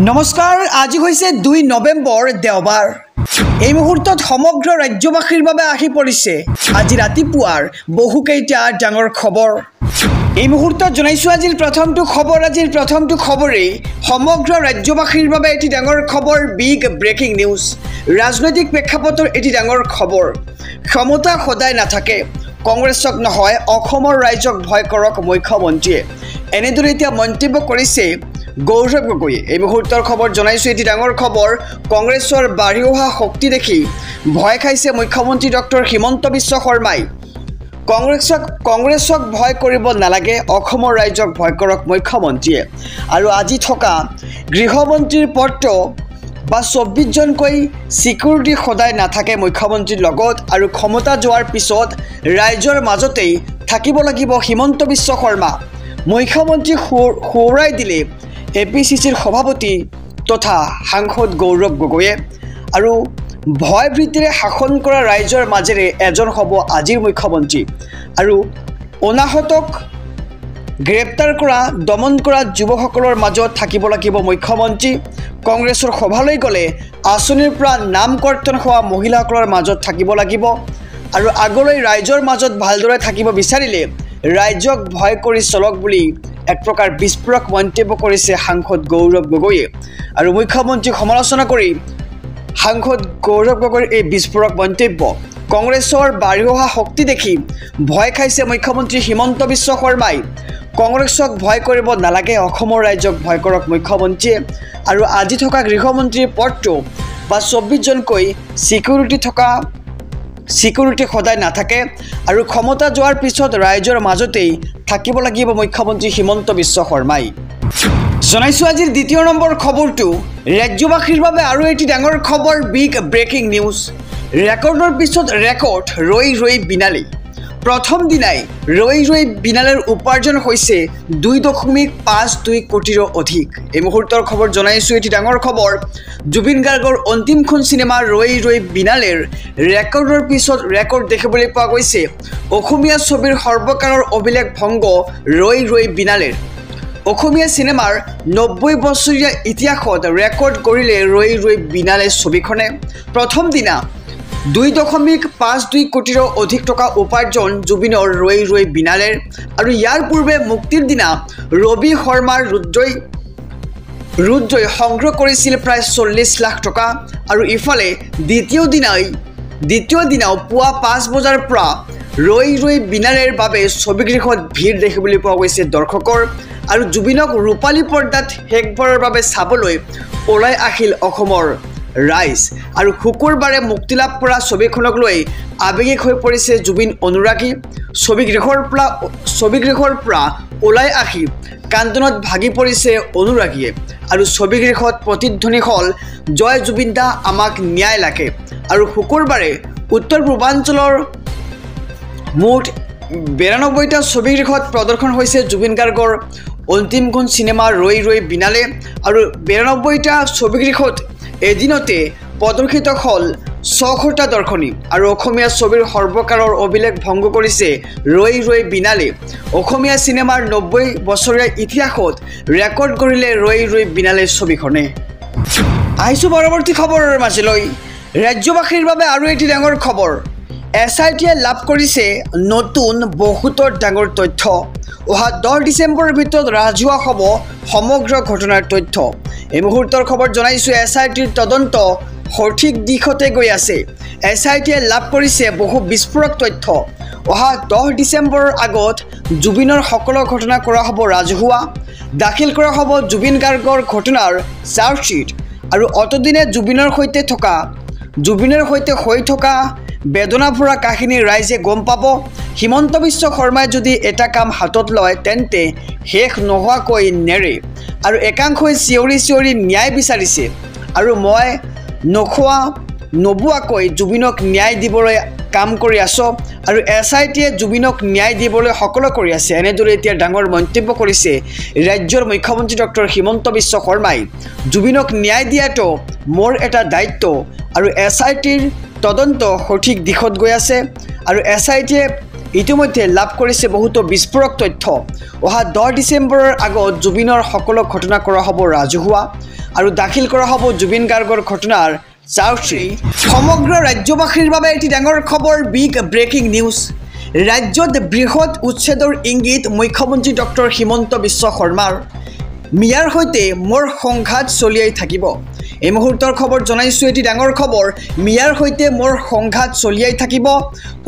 নমস্কাৰ আজি হৈছে 2 নৱেম্বৰ দেওবাৰ এই মুহূৰ্তত সমগ্ৰ ৰাজ্যবাসীৰ বাবে আহি পৰিছে আজি ৰাতিপুৱাৰ বহুকেইটা ডাঙৰ খবৰ এই মুহূৰ্তত জনাইছো আজিৰ প্ৰথমটো খবৰে সমগ্ৰ ৰাজ্যবাসীৰ বাবে এটি ডাঙৰ খবৰ বিগ ব্ৰেকিং নিউজ ৰাজনৈতিক প্ৰেক্ষাপটৰ এটি ডাঙৰ খবৰ ক্ষমতা সদায় নাথাকে কংগ্ৰেছক নহয় অসমৰ ৰাইজক ভয় কৰক মুখ্যমন্ত্ৰীয়ে এনেদৰে এতিয়া মন্তব্য কৰিছে গৌৰৱ গগৈয়ে এই মুহূৰ্তৰ খবৰ জনাইছো এটি ডাঙৰ খবৰ কংগ্ৰেছৰ বাঢ়ি অহা শক্তি দেখি ভয় খাইছে মুখ্যমন্ত্ৰী ডক্টৰ হিমন্ত বিশ্ব শৰ্মাই কংগ্ৰেছক ভয় কৰিব নালাগে অসমৰ ৰাইজক ভয় কৰক মুখ্যমন্ত্ৰীয়ে আৰু আজি থকা গৃহমন্ত্ৰীৰ পদটো বা 24 জনকৈ সিকিউৰিটি সদায় নাথাকে মুখ্যমন্ত্ৰীৰ লগত আৰু ক্ষমতা যোৱাৰ পিছত ৰাইজৰ মাজতেই থাকিব লাগিব হিমন্ত বিশ্ব শৰ্মা মুখ্যমন্ত্ৰী খুৰাই দিলে এপিচিচিৰ সভাপতি তথা সাংসদ গৌৰৱ গগৈয়ে আৰু ভয় ভীতিৰে শাসন কৰা ৰাইজৰ মাজেৰে এজন হ'ব আজিৰ মুখ্যমন্ত্ৰী আৰু অনাহতক গ্ৰেপ্তাৰ কৰা দমন কৰা যুৱকসকলৰ মাজত থাকিব লাগিব মুখ্যমন্ত্ৰী কংগ্ৰেছৰ সভালৈ গ'লে আঁচনিৰ পৰা নাম কৰ্তন হোৱা মহিলাসকলৰ মাজত থাকিব লাগিব আৰু আগলৈ ৰাইজৰ মাজত ভালদৰে থাকিব বিচাৰিলে ৰাইজক ভয় কৰি চলক বুলি এক প্ৰকাৰ বিস্ফোৰক মন্তব্য কৰিছে সাংসদ গৌৰৱ গগৈয়ে আৰু মুখ্যমন্ত্ৰীক সমালোচনা কৰি সাংসদ গৌৰৱ গগৈৰ এই বিস্ফোৰক মন্তব্য কংগ্ৰেছৰ বাঢ়ি অহা শক্তি দেখি ভয় খাইছে মুখ্যমন্ত্ৰী হিমন্ত বিশ্ব শৰ্মাই কংগ্ৰেছক ভয় কৰিব নালাগে অসমৰ ৰাইজক ভয় কৰক মুখ্যমন্ত্ৰীয়ে আৰু আজি থকা গৃহমন্ত্ৰীৰ পদটো বা 24 জনকৈ সিকিউৰিটি সদায় নাথাকে আৰু ক্ষমতা যোৱাৰ পিছত ৰাইজৰ মাজতেই থাকিব লাগিব মুখ্যমন্ত্ৰী হিমন্ত বিশ্ব শৰ্মাই জনাইছো আজিৰ দ্বিতীয় নম্বৰ খবৰটো ৰাজ্যবাসীৰ বাবে আৰু এটি ডাঙৰ খবৰ বিগ ব্ৰেকিং নিউজ ৰেকৰ্ডৰ পিছত ৰেকৰ্ড ৰৈ বিনালে প্ৰথম দিনাই ৰৈ বিনালেৰ উপাৰ্জন হৈছে 2.52 কোটিৰো অধিক এই মুহূৰ্তৰ খবৰ জনাইছো এটি ডাঙৰ খবৰ জুবিন গাৰ্গৰ অন্তিমখন সিনেমা ৰৈ বিনালেৰ ৰেকৰ্ডৰ পিছত ৰেকৰ্ড দেখিবলৈ পোৱা গৈছে অসমীয়া ছবিৰ সৰ্বকালৰ অভিলেখ ভংগ ৰৈ বিনালেৰ অসমীয়া সিনেমাৰ 90 বছৰীয়া ইতিহাসত ৰেকৰ্ড কৰিলে ৰৈ বিনালে ছবিখনে প্ৰথম দিনা 2.52 কোটিৰো অধিক টকা উপাৰ্জন জুবিনৰ ৰৈ বিনালেৰ আৰু ইয়াৰ পূৰ্বে মুক্তিৰ দিনা ৰবি শৰ্মাৰ ৰুদ্ৰই সংগ্ৰহ কৰিছিল প্ৰায় 40 লাখ টকা আৰু ইফালে দ্বিতীয় দিনাও পুৱা 5 বজাৰ পৰা ৰৈ বিনালেৰ বাবে ছবিগৃহত ভিৰ দেখিবলৈ পোৱা গৈছে দৰ্শকৰ আৰু জুবিনক ৰূপালী পৰ্দাত শেষবাৰৰ বাবে চাবলৈ ওলাই আহিল অসমৰ ৰাইজ আৰু শুকুৰবাৰে মুক্তিলাভ কৰা ছবিখনক লৈ আৱেগিক হৈ পৰিছে জুবিন অনুৰাগী ছবিগৃহৰ পৰা ওলাই আহি কান্দনত ভাগি পৰিছে অনুৰাগীয়ে আৰু ছবিগৃহত প্ৰতিধ্বনি হ'ল জয় জুবিন দা আমাক ন্যায় লাগে আৰু শুকুৰবাৰে উত্তৰ পূৰ্বাঞ্চলৰ মুঠ 92টা ছবিগৃহত প্ৰদৰ্শন হৈছে জুবিন গাৰ্গৰ অন্তিমখন সিনেমা ৰৈ বিনালে আৰু 92টা ছবিগৃহত এদিনতে প্ৰদৰ্শিত হ'ল 600টা দৰ্শনী আৰু অসমীয়া ছবিৰ সৰ্বকালৰ অভিলেখ ভংগ কৰিছে ৰৈ বিনালে অসমীয়া সিনেমাৰ 90 বছৰীয়া ইতিহাসত ৰেকৰ্ড কৰিলে ৰৈ বিনালে ছবিখনে আহিছো পৰৱৰ্তী খবৰৰ মাজলৈ ৰাজ্যবাসীৰ বাবে আৰু এটি ডাঙৰ খবৰ SITয়ে লাভ কৰিছে নতুন বহুতৰ ডাঙৰ তথ্য অহা 10 ডিচেম্বৰৰ ভিতৰত ৰাজহুৱা হ'ব সমগ্ৰ ঘটনাৰ তথ্য এই মুহূৰ্তৰ খবৰ জনাইছো SITৰ তদন্ত সঠিক দিশতে গৈ আছে SITয়ে লাভ কৰিছে বহু বিস্ফোৰক তথ্য অহা 10 ডিচেম্বৰৰ আগত জুবিনৰ সকলো ঘটনা কৰা হ'ব ৰাজহুৱা দাখিল কৰা হ'ব জুবিন গাৰ্গৰ ঘটনাৰ চাৰ্জশ্বীট আৰু অতদিনে জুবিনৰ সৈতে হৈ থকা বেদনা ভৰা কাহিনী ৰাইজে গম পাব হিমন্ত বিশ্ব শৰ্মাই যদি এটা কাম হাতত লয় তেন্তে শেষ নোহোৱাকৈ নেৰে আৰু একাংশই চিঞৰি ন্যায় বিচাৰিছে আৰু মই নোবোৱাকৈ জুবিনক ন্যায় দিবলৈ কাম কৰি আছো আৰু SITয়ে জুবিনক ন্যায় দিবলৈ সকলো কৰি আছে এনেদৰে এতিয়া ডাঙৰ মন্তব্য কৰিছে ৰাজ্যৰ মুখ্যমন্ত্ৰী ডক্টৰ হিমন্ত বিশ্ব শৰ্মাই জুবিনক ন্যায় দিয়াটো মোৰ এটা দায়িত্ব আৰু SITৰ তদন্ত সঠিক দিশত গৈ আছে আৰু SITয়ে ইতিমধ্যে লাভ কৰিছে বহুতো বিস্ফোৰক তথ্য অহা 10 ডিচেম্বৰৰ আগত জুবিনৰ সকলো ঘটনা কৰা হ'ব ৰাজহুৱা আৰু দাখিল কৰা হ'ব জুবিন গাৰ্গৰ ঘটনাৰ চাৰ্জশ্বীট সমগ্ৰ ৰাজ্যবাসীৰ বাবে এটি ডাঙৰ খবৰ বিগ ব্ৰেকিং নিউজ ৰাজ্যত বৃহৎ উচ্ছেদৰ ইংগিত মুখ্যমন্ত্ৰী ডক্টৰ হিমন্ত বিশ্ব শৰ্মাৰ মিয়াৰ হৈতে মোৰ সংঘাত চলিয়াই থাকিব এই মুহূৰ্তৰ খবৰ জনাইছো এটি ডাঙৰ খবৰ মিয়াৰ হৈতে মোৰ সংঘাত চলিয়াই থাকিব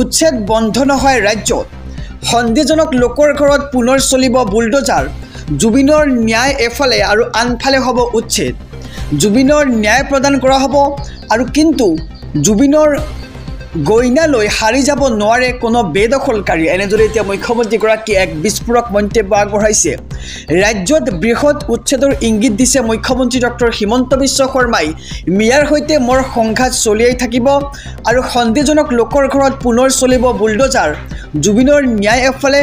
উচ্ছেদ বন্ধ নহয় ৰাজ্যত সন্দেহজনক লোকৰ ঘৰত পুনৰ চলিব বুলডোজাৰ জুবিনৰ ন্যায় এফালে আৰু আনফালে হ'ব উচ্ছেদ জুবিনৰ ন্যায় প্ৰদান কৰা হ'ব আৰু কিন্তু জুবিনৰ গইনালৈ হাৰি যাব নোৱাৰে কোনো বেদখলকাৰী এনেদৰে এতিয়া মুখ্যমন্ত্ৰীগৰাকীয়ে এক বিস্ফোৰক মন্তব্য আগবঢ়াইছে ৰাজ্যত বৃহৎ উচ্ছেদৰ ইংগিত দিছে মুখ্যমন্ত্ৰী ডক্টৰ হিমন্ত বিশ্ব শৰ্মাই মিয়াৰ হৈতে মোৰ সংঘাত চলিয়াই থাকিব আৰু সন্দেহজনক লোকৰ ঘৰত পুনৰ চলিব বুলডোজাৰ জুবিনৰ ন্যায় এফালে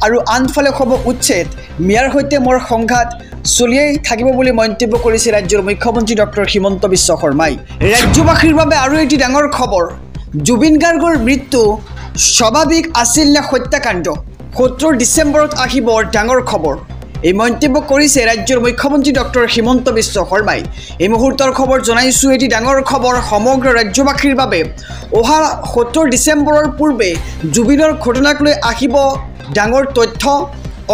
আৰু আনফালে হ'ব উচ্ছেদ মিয়াৰ হৈতে মোৰ সংঘাত চলিয়াই থাকিব বুলি মন্তব্য কৰিছে ৰাজ্যৰ মুখ্যমন্ত্ৰী ডক্টৰ হিমন্ত বিশ্ব শৰ্মাই ৰাজ্যবাসীৰ বাবে আৰু এটি ডাঙৰ খবৰ জুবিন গাৰ্গৰ মৃত্যু স্বাভাৱিক আছিল নে হত্যাকাণ্ড 17 ডিচেম্বৰত আহিব ডাঙৰ খবৰ এই মন্তব্য কৰিছে ৰাজ্যৰ মুখ্যমন্ত্ৰী ডক্টৰ হিমন্ত বিশ্ব শৰ্মাই এই মুহূৰ্তৰ খবৰ জনাইছো এটি ডাঙৰ খবৰ সমগ্ৰ ৰাজ্যবাসীৰ বাবে অহা 17 ডিচেম্বৰৰ পূৰ্বে জুবিনৰ ঘটনাক লৈ আহিব ডাঙৰ তথ্য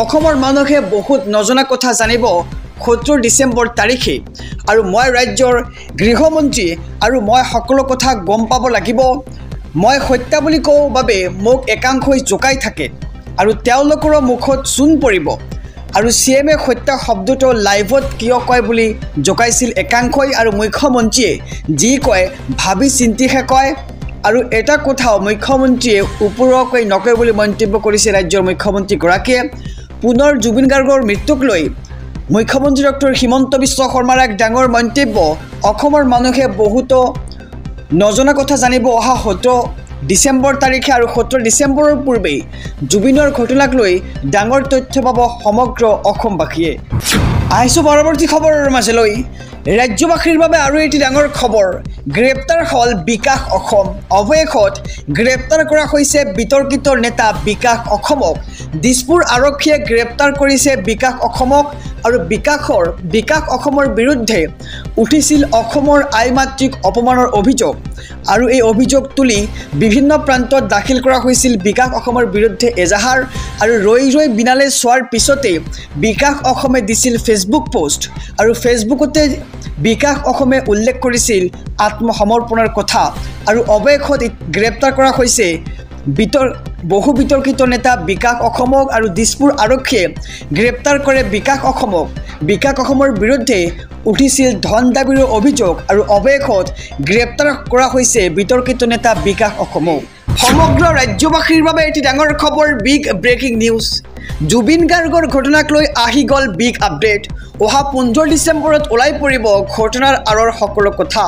অসমৰ মানুহে বহুত নজনা কথা জানিব 17 ডিচেম্বৰ তাৰিখে আৰু মই ৰাজ্যৰ গৃহমন্ত্ৰী আৰু মই সকলো কথা গম পাব লাগিব মই হত্যা বুলি কওঁ বাবে মোক একাংশই জোকাই থাকে আৰু তেওঁলোকৰ মুখত চূণ পৰিব আৰু সিএমএ হত্যা শব্দটো লাইভত কিয় কয় বুলি জোকাইছিল একাংশই আৰু মুখ্যমন্ত্ৰীয়ে যি কয় ভাবি চিন্তিহে কয় আৰু এটা কথাও মুখ্যমন্ত্ৰীয়ে ওপৰকৈ নকয় বুলি মন্তব্য কৰিছে ৰাজ্যৰ মুখ্যমন্ত্ৰীগৰাকীয়ে পুনৰ জুবিন গাৰ্গৰ মৃত্যুক লৈ মুখ্যমন্ত্ৰী ডক্টৰ হিমন্ত বিশ্ব শৰ্মাৰ এক ডাঙৰ মন্তব্য অসমৰ মানুহে বহুতো নজনা কথা জানিব অহা 17 ডিচেম্বৰ তাৰিখে আৰু 17 ডিচেম্বৰৰ পূৰ্বে জুবিনৰ ঘটনাক লৈ ডাঙৰ তথ্য পাব সমগ্ৰ অসমবাসীয়ে আহিছো পৰৱৰ্তী খবৰৰ মাজলৈ ৰাজ্যবাসীৰ বাবে আৰু এটি ডাঙৰ খবৰ গ্ৰেপ্তাৰ হল বিকাশ অসম অৱশেষত গ্ৰেপ্তাৰ কৰা হৈছে বিতৰ্কিত নেতা বিকাশ অসমক দিছপুৰ আৰক্ষীয়ে গ্ৰেপ্তাৰ কৰিছে বিকাশ অসমক আৰু বিকাশ অসমৰ বিৰুদ্ধে উঠিছিল অসমৰ আই মাতৃক অপমানৰ অভিযোগ আৰু এই অভিযোগ তুলি বিভিন্ন প্ৰান্তত দাখিল কৰা হৈছিল বিকাশ অসমৰ বিৰুদ্ধে এজাহাৰ আৰু ৰৈ বিনালে চোৱাৰ পিছতে বিকাশ অসমে দিছিল ফেচবুক পোষ্ট আৰু ফেচবুকতে বিকাশ অসমে উল্লেখ কৰিছিল আত্মসমৰ্পণৰ কথা আৰু অৱশেষত গ্ৰেপ্তাৰ কৰা হৈছে বহু বিতৰ্কিত নেতা বিকাশ অসমক আৰু দিছপুৰ আৰক্ষীয়ে গ্ৰেপ্তাৰ কৰে বিকাশ অসমৰ বিৰুদ্ধে উঠিছিল ধন দাবীৰ অভিযোগ আৰু অৱশেষত গ্ৰেপ্তাৰ কৰা হৈছে বিতৰ্কিত নেতা বিকাশ অসমক সমগ্ৰ ৰাজ্যবাসীৰ বাবে এটি ডাঙৰ খবৰ বিগ ব্ৰেকিং নিউজ জুবিন গাৰ্গৰ ঘটনাক লৈ আহি গ'ল বিগ আপডেট অহা 15 ডিচেম্বৰত ওলাই পৰিব ঘটনাৰ আঁৰৰ সকলো কথা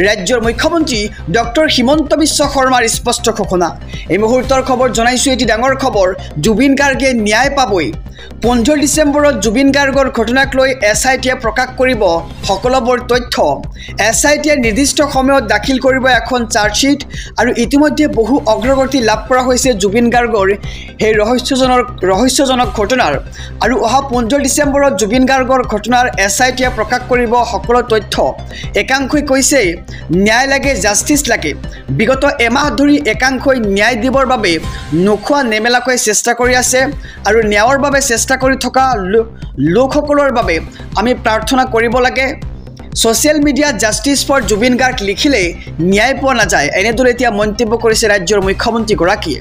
ৰাজ্যৰ মুখ্যমন্ত্ৰী ডক্টৰ হিমন্ত বিশ্ব শৰ্মাৰ স্পষ্ট ঘোষণা এই মুহূৰ্তৰ খবৰ জনাইছো এটি ডাঙৰ খবৰ জুবিন গাৰ্গে ন্যায় পাবই 15 ডিচেম্বৰত জুবিন গাৰ্গৰ ঘটনাক লৈ এছআইটিয়ে প্ৰকাশ কৰিব সকলোবোৰ তথ্য এছআইটিয়ে নিৰ্দিষ্ট সময়ত দাখিল কৰিব এখন চাৰ্জশ্বীট আৰু ইতিমধ্যে বহু অগ্ৰগতি লাভ কৰা হৈছে জুবিন গাৰ্গৰ এই ৰহস্যজনক ঘটনাৰ আৰু অহা 15 ডিচেম্বৰত জুবিন গাৰ্গৰ ঘটনাৰ এছআইটিয়ে প্ৰকাশ কৰিব সকলো তথ্য একাংশই কৈছে ন্যায় লাগে জাষ্টিছ লাগে বিগত এমাহ ধৰি একাংশই ন্যায় দিবৰ বাবে নোখোৱা নেমেলাকৈ চেষ্টা কৰি আছে আৰু ন্যায়ৰ বাবে চেষ্টা কৰি থকা লোকসকলৰ বাবে আমি প্ৰাৰ্থনা কৰিব লাগে social media justice for Zubeen Garg লিখিলে ন্যায় পোৱা নাযায় এনেদৰে এতিয়া মন্তব্য কৰিছে ৰাজ্যৰ মুখ্যমন্ত্ৰীগৰাকীয়ে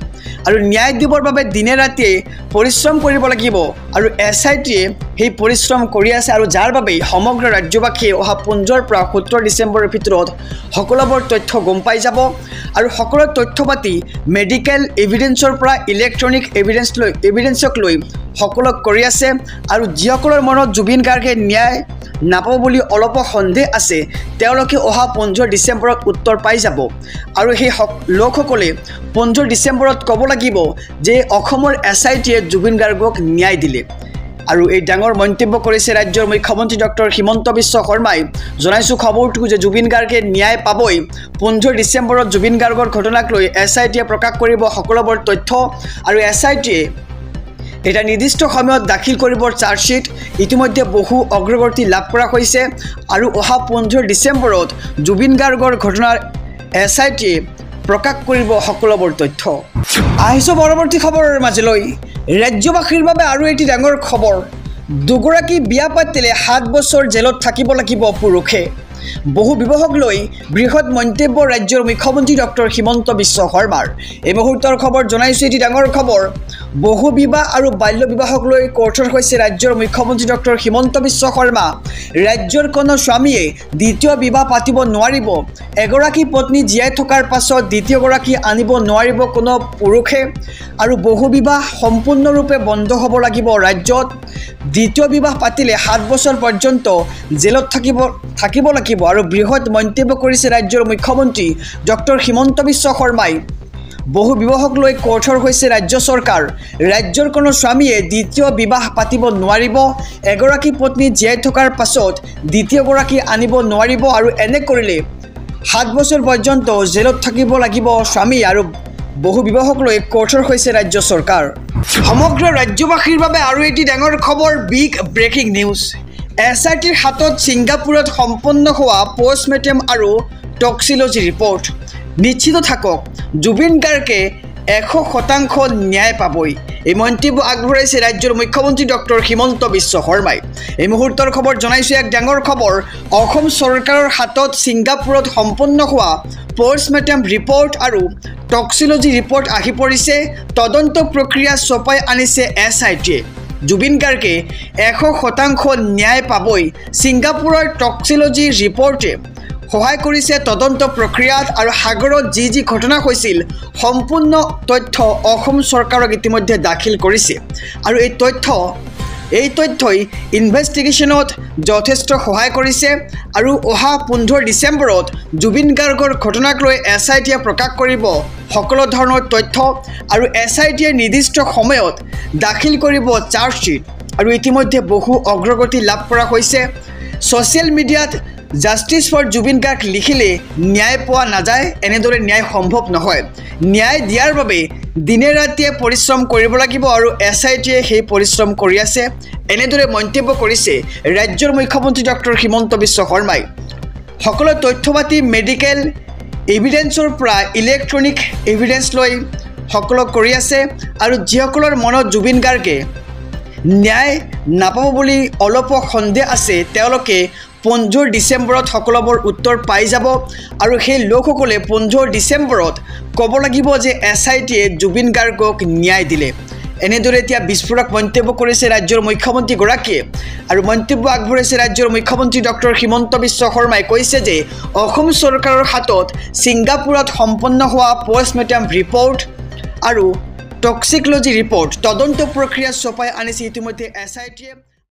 আৰু ন্যায় দিবৰ বাবে দিনে ৰাতিয়ে পৰিশ্ৰম কৰিব লাগিব আৰু এছআইটিয়ে সেই পৰিশ্ৰম কৰি আছে আৰু যাৰ বাবে সমগ্ৰ ৰাজ্যবাসীয়ে অহা 15 পৰা 17 ডিচেম্বৰৰ ভিতৰত সকলোবোৰ তথ্য গম পাই যাব আৰু সকলো তথ্য পাতি মেডিকেল এভিডেন্সৰ পৰা ইলেক্ট্ৰনিক এভিডেন্সক লৈ সকলো কৰি আছে আৰু যিসকলৰ মনত জুবিন গাৰ্গে ন্যায় নাপাব বুলি অলপ সন্দেহ আছে তেওঁলোকে অহা 15 ডিচেম্বৰত উত্তৰ পাই যাব আৰু সেই লোকসকলে 15 ডিচেম্বৰত ক'ব লাগিব যে অসমৰ এছআইটিয়ে জুবিন গাৰ্গক ন্যায় দিলে আৰু এই ডাঙৰ মন্তব্য কৰিছে ৰাজ্যৰ মুখ্যমন্ত্ৰী ডক্টৰ হিমন্ত বিশ্ব শৰ্মাই। জনাইছো খবৰটো যে জুবিন গাৰ্গে ন্যায় পাবই। 15 ডিচেম্বৰত জুবিন গাৰ্গৰ ঘটনাক লৈ SITয়ে প্ৰকাশ কৰিব সকলোবোৰ তথ্য আৰু SITয়ে এটা নিৰ্দিষ্ট সময়ত দাখিল কৰিব চাৰ্জশ্বীট। ইতিমধ্যে বহু অগ্ৰগতি লাভ কৰা হৈছে আৰু অহা 15 ডিচেম্বৰত জুবিন গাৰ্গৰ ঘটনাৰ SITয়ে প্ৰকাশ কৰিব সকলোবোৰ তথ্য। আহিছো পৰৱৰ্তী খবৰৰ মাজলৈ। ৰাজ্যবাসীৰ বাবে আৰু এটি ডাঙৰ খবৰ। দুগৰাকী বিয়া পাতিলে 7 বছৰ জেলত থাকিব লাগিব পুৰুষে। বহু বিবাহক লৈ বৃহৎ মন্তব্য ৰাজ্যৰ মুখ্যমন্ত্ৰী ডক্টৰ হিমন্ত বিশ্ব শৰ্মাৰ। এই মুহূৰ্তৰ খবৰ জনাইছো এটি ডাঙৰ খবৰ। বহু বিবাহ আৰু বাল্য বিবাহক লৈ কঠোৰ হৈছে ৰাজ্যৰ মুখ্যমন্ত্ৰী ডক্টৰ হিমন্ত বিশ্ব শৰ্মা। ৰাজ্যৰ কোনো স্বামীয়ে দ্বিতীয় বিবাহ পাতিব নোৱাৰিব। এগৰাকী পত্নী জীয়াই থকাৰ পাছত দ্বিতীয়গৰাকী আনিব নোৱাৰিব কোনো পুৰুষে আৰু বহু বিবাহ সম্পূৰ্ণৰূপে বন্ধ হ'ব লাগিব ৰাজ্যত। দ্বিতীয় বিবাহ পাতিলে 7 বছৰ পৰ্যন্ত জেলত থাকিব লাগিব আৰু বৃহৎ মন্তব্য কৰিছে ৰাজ্যৰ মুখ্যমন্ত্ৰী ডক্টৰ হিমন্ত বিশ্ব শৰ্মাই। বহু বিবাহক লৈ কঠোৰ হৈছে ৰাজ্য চৰকাৰ। ৰাজ্যৰ কোনো স্বামীয়ে দ্বিতীয় বিবাহ পাতিব নোৱাৰিব। এগৰাকী পত্নী জীয়াই থকাৰ পাছত দ্বিতীয়গৰাকী আনিব নোৱাৰিব আৰু এনে কৰিলে 7 বছৰ পৰ্যন্ত জেলত থাকিব লাগিব স্বামী আৰু বহু বিবাহক লৈ কঠোৰ হৈছে ৰাজ্য চৰকাৰ। সমগ্ৰ ৰাজ্যবাসীৰ বাবে আৰু এটি ডাঙৰ খবৰ, বিগ ব্ৰেকিং নিউজ। SITৰ হাতত ছিংগাপুৰত সম্পন্ন হোৱা পষ্টমৰ্টেম আৰু টক্সিলজি ৰিপৰ্ট। নিশ্চিত থাকক, জুবিন গাৰ্গে 100% ন্যায় পাবই। এই মন্তব্য আগবঢ়াইছে ৰাজ্যৰ মুখ্যমন্ত্ৰী ডক্টৰ হিমন্ত বিশ্ব শৰ্মাই। এই মুহূৰ্তৰ খবৰ জনাইছো এক ডাঙৰ খবৰ। অসম চৰকাৰৰ হাতত ছিংগাপুৰত সম্পন্ন হোৱা পষ্টমৰ্টেম ৰিপৰ্ট আৰু টক্সিলজি ৰিপৰ্ট আহি পৰিছে। তদন্ত প্ৰক্ৰিয়া চপাই আনিছে SITয়ে। জুবিন গাৰ্গে 100% ন্যায় পাবই। ছিংগাপুৰৰ টক্সিলজি ৰিপৰ্টে সহায় কৰিছে তদন্ত প্ৰক্ৰিয়াত আৰু সাগৰত যি ঘটনা হৈছিল সম্পূৰ্ণ তথ্য অসম চৰকাৰক ইতিমধ্যে দাখিল কৰিছে আৰু এই তথ্যই ইনভেষ্টিগেশ্যনত যথেষ্ট সহায় কৰিছে আৰু অহা 15 ডিচেম্বৰত জুবিন গাৰ্গৰ ঘটনাক লৈ SITয়ে প্ৰকাশ কৰিব সকলো ধৰণৰ তথ্য আৰু SITয়ে নিৰ্দিষ্ট সময়ত দাখিল কৰিব চাৰ্জশ্বীট আৰু ইতিমধ্যে বহু অগ্ৰগতি লাভ কৰা হৈছে। ছ'চিয়েল মিডিয়াত জাষ্টিছ ফৰ জুবিন গাৰ্গ লিখিলে ন্যায় পোৱা নাযায়। এনেদৰে ন্যায় সম্ভৱ নহয়। ন্যায় দিয়াৰ বাবে দিনে ৰাতিয়ে পৰিশ্ৰম কৰিব লাগিব আৰু SITয়ে সেই পৰিশ্ৰম কৰি আছে। এনেদৰে মন্তব্য কৰিছে ৰাজ্যৰ মুখ্যমন্ত্ৰী ডক্টৰ হিমন্ত বিশ্ব শৰ্মাই। সকলো তথ্য পাতি মেডিকেল এভিডেন্সৰ পৰা ইলেক্ট্ৰনিক এভিডেন্স লৈ সকলো কৰি আছে আৰু যিসকলৰ মনত জুবিন গাৰ্গে ন্যায় নাপাব বুলি অলপ সন্দেহ আছে তেওঁলোকে 15 ডিচেম্বৰত সকলোবোৰ উত্তৰ পাই যাব আৰু সেই লোকসকলে 15 ডিচেম্বৰত ক'ব লাগিব যে SITয়ে জুবিন গাৰ্গক ন্যায় দিলে। এনেদৰে এতিয়া বিস্ফোৰক মন্তব্য কৰিছে ৰাজ্যৰ মুখ্যমন্ত্ৰীগৰাকীয়ে আৰু মন্তব্য আগবঢ়াইছে ৰাজ্যৰ মুখ্যমন্ত্ৰী ডক্টৰ হিমন্ত বিশ্ব শৰ্মাই। কৈছে যে অসম চৰকাৰৰ হাতত ছিংগাপুৰত সম্পন্ন হোৱা পষ্টমৰ্টেম ৰিপৰ্ট আৰু টক্সিকলজি ৰিপৰ্ট তদন্ত প্ৰক্ৰিয়া চপাই আনিছে ইতিমধ্যে SITয়ে।